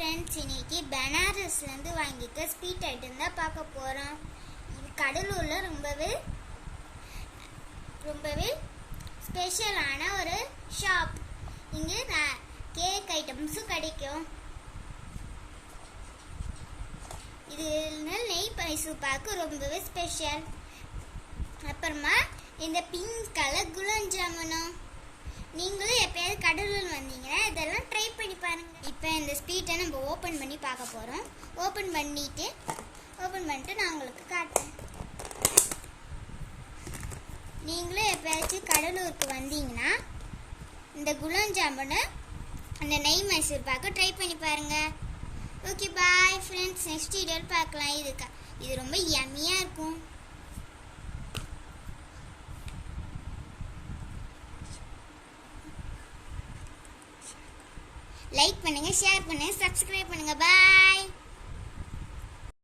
Friends, இன்னைக்கு பனாரஸ்லேருந்து வாங்கிக்க sweet item தான் பார்க்க போகிறோம். இது கடலூரில் ரொம்பவே ஸ்பெஷலான ஒரு ஷாப். இங்கே கேக் ஐட்டம்ஸும் கிடைக்கும். இது நெய் மைசூர் பாக்கு ரொம்பவே ஸ்பெஷல். அப்புறமா இந்த பிங்க் கலர் குலாப் ஜாமுனும். நீங்களும் எப்பயாவது கடலூர் வந்தீங்கன்னா இதெல்லாம் ட்ரை பண்ணி பாருங்க. இப்போ இந்த ஸ்வீட்டை நம்ம ஓப்பன் பண்ணி பார்க்க போகிறோம். ஓப்பன் பண்ணிட்டு நான் உங்களுக்கு காட்டுறேன். நீங்களும் எப்பயாச்சும் கடலூருக்கு வந்தீங்கன்னா இந்த குலாப் ஜாமுனு அந்த நெய் மைசூர் பாக்கு ட்ரை பண்ணி பாருங்க. Okay, bye friends. நெக்ஸ்ட் வீடியோவில் பார்க்கலாம். இது ரொம்ப யம்மியாக இருக்கும். லைக் பண்ணுங்க, ஷேர் பண்ணுங்க, சப்ஸ்கிரைப் பண்ணுங்க. பாய்.